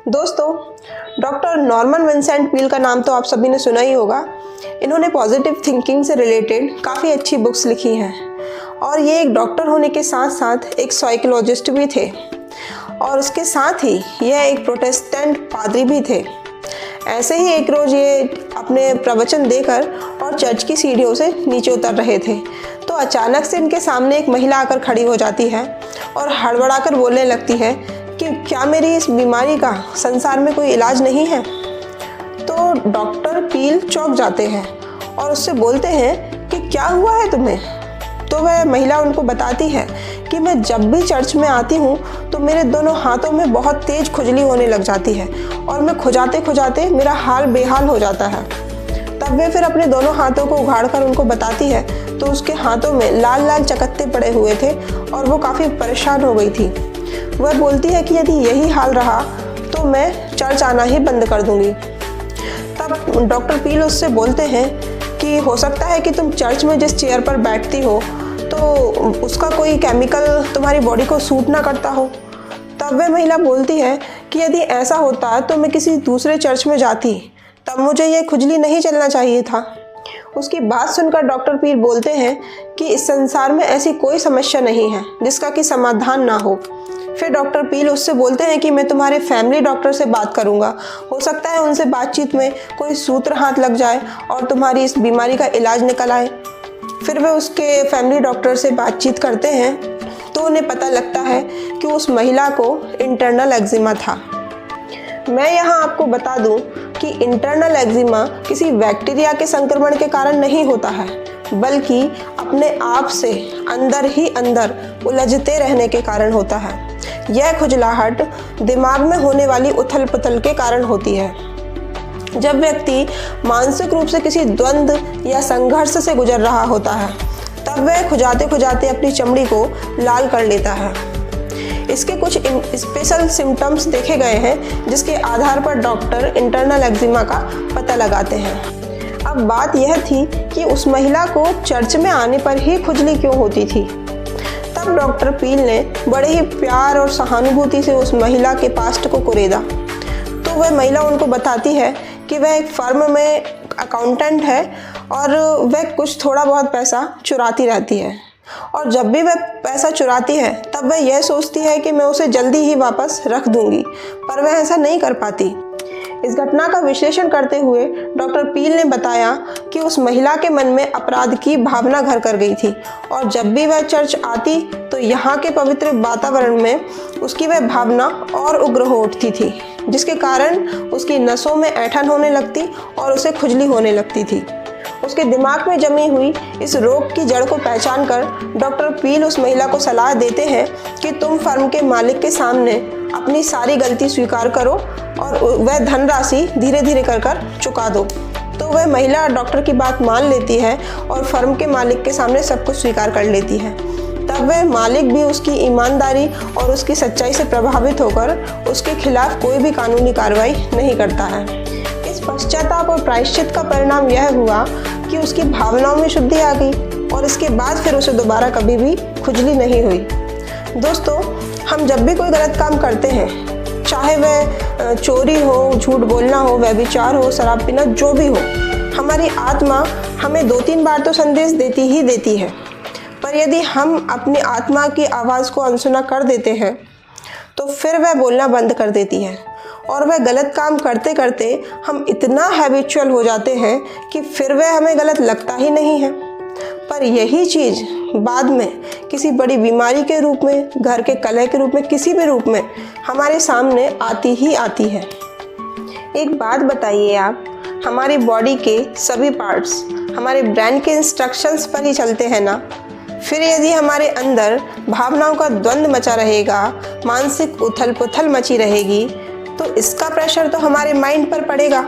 दोस्तों, doctor Norman Vincent Peale का नाम तो आप सभी ने सुना ही होगा। इन्होंने पॉजिटिव थिंकिंग से रिलेटेड काफ़ी अच्छी बुक्स लिखी हैं और ये एक डॉक्टर होने के साथ साथ एक साइकोलॉजिस्ट भी थे और उसके साथ ही यह एक प्रोटेस्टेंट पादरी भी थे। ऐसे ही एक रोज़ ये अपने प्रवचन देकर और चर्च की सीढ़ियों से नीचे उतर रहे थे तो अचानक से इनके सामने एक महिला आकर खड़ी हो जाती है और हड़बड़ाकर बोलने लगती है कि क्या मेरी इस बीमारी का संसार में कोई इलाज नहीं है। तो डॉक्टर पील चौंक जाते हैं और उससे बोलते हैं कि क्या हुआ है तुम्हें। तो वह महिला उनको बताती है कि मैं जब भी चर्च में आती हूँ तो मेरे दोनों हाथों में बहुत तेज खुजली होने लग जाती है और मैं खुजाते खुजाते मेरा हाल बेहाल हो जाता है। तब वे फिर अपने दोनों हाथों को उघाड़कर उनको बताती है तो उसके हाथों में लाल लाल चकत्ते पड़े हुए थे और वो काफ़ी परेशान हो गई थी। वह बोलती है कि यदि यही हाल रहा तो मैं चर्च आना ही बंद कर दूंगी। तब डॉक्टर पील उससे बोलते हैं कि हो सकता है कि तुम चर्च में जिस चेयर पर बैठती हो तो उसका कोई केमिकल तुम्हारी बॉडी को सूट ना करता हो। तब वह महिला बोलती है कि यदि ऐसा होता तो मैं किसी दूसरे चर्च में जाती, तब मुझे ये खुजली नहीं चलना चाहिए था। उसकी बात सुनकर डॉक्टर पील बोलते हैं कि इस संसार में ऐसी कोई समस्या नहीं है जिसका कि समाधान ना हो। फिर डॉक्टर पील उससे बोलते हैं कि मैं तुम्हारे फैमिली डॉक्टर से बात करूंगा, हो सकता है उनसे बातचीत में कोई सूत्र हाथ लग जाए और तुम्हारी इस बीमारी का इलाज निकल आए। फिर वे उसके फैमिली डॉक्टर से बातचीत करते हैं तो उन्हें पता लगता है कि उस महिला को इंटरनल एक्जिमा था। मैं यहाँ आपको बता दूँ कि इंटरनल एक्जिमा किसी बैक्टीरिया के संक्रमण के कारण नहीं होता है, बल्कि अपने आप से अंदर ही अंदर उलझते रहने के कारण होता है। यह खुजलाहट दिमाग में होने वाली उथल पुथल के कारण होती है। जब व्यक्ति मानसिक रूप से किसी द्वंद्व या संघर्ष से गुजर रहा होता है तब वह खुजाते खुजाते अपनी चमड़ी को लाल कर लेता है। इसके कुछ स्पेशल सिम्टम्स देखे गए हैं जिसके आधार पर डॉक्टर इंटरनल एक्जिमा का पता लगाते हैं। अब बात यह थी कि उस महिला को चर्च में आने पर ही खुजली क्यों होती थी। तब डॉक्टर पील ने बड़े ही प्यार और सहानुभूति से उस महिला के पास्ट को कुरेदा तो वह महिला उनको बताती है कि वह एक फर्म में अकाउंटेंट है और वह कुछ थोड़ा बहुत पैसा चुराती रहती है और जब भी वह पैसा चुराती है तब वह यह सोचती है कि मैं उसे जल्दी ही वापस रख दूंगी, पर वह ऐसा नहीं कर पाती। इस घटना का विश्लेषण करते हुए डॉक्टर पील ने बताया कि उस महिला के मन में अपराध की भावना घर कर गई थी और जब भी वह चर्च आती तो यहाँ के पवित्र वातावरण में उसकी वह भावना और उग्र हो उठती थी, जिसके कारण उसकी नसों में ऐंठन होने लगती और उसे खुजली होने लगती थी। उसके दिमाग में जमी हुई इस रोग की जड़ को पहचान कर डॉक्टर पील उस महिला को सलाह देते हैं कि तुम फर्म के मालिक के सामने अपनी सारी गलती स्वीकार करो और वह धनराशि धीरे धीरे कर चुका दो। तो वह महिला डॉक्टर की बात मान लेती है और फर्म के मालिक के सामने सब कुछ स्वीकार कर लेती है। तब वह मालिक भी उसकी ईमानदारी और उसकी सच्चाई से प्रभावित होकर उसके खिलाफ कोई भी कानूनी कार्रवाई नहीं करता है। इस पश्चाताप और प्रायश्चित का परिणाम यह हुआ कि उसकी भावनाओं में शुद्धि आ गई और इसके बाद फिर उसे दोबारा कभी भी खुजली नहीं हुई। दोस्तों, हम जब भी कोई गलत काम करते हैं, चाहे वह चोरी हो, झूठ बोलना हो, व्यभिचार हो, शराब पीना, जो भी हो, हमारी आत्मा हमें 2-3 बार तो संदेश देती ही देती है। पर यदि हम अपनी आत्मा की आवाज़ को अनसुना कर देते हैं तो फिर वह बोलना बंद कर देती है और वह गलत काम करते करते हम इतना हैबिचुअल हो जाते हैं कि फिर वह हमें गलत लगता ही नहीं है। पर यही चीज़ बाद में किसी बड़ी बीमारी के रूप में, घर के कलह के रूप में, किसी भी रूप में हमारे सामने आती ही आती है। एक बात बताइए आप, हमारी बॉडी के सभी पार्ट्स हमारे ब्रेन के इंस्ट्रक्शंस पर ही चलते हैं ना। फिर यदि हमारे अंदर भावनाओं का द्वंद्व मचा रहेगा, मानसिक उथल पुथल मची रहेगी, तो इसका प्रेशर तो हमारे माइंड पर पड़ेगा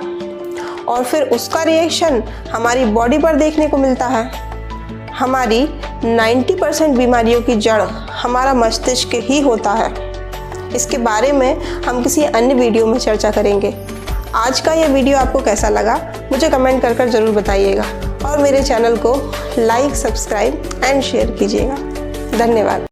और फिर उसका रिएक्शन हमारी बॉडी पर देखने को मिलता है। हमारी 90% बीमारियों की जड़ हमारा मस्तिष्क ही होता है। इसके बारे में हम किसी अन्य वीडियो में चर्चा करेंगे। आज का ये वीडियो आपको कैसा लगा मुझे कमेंट कर ज़रूर बताइएगा और मेरे चैनल को लाइक, सब्सक्राइब एंड शेयर कीजिएगा। धन्यवाद।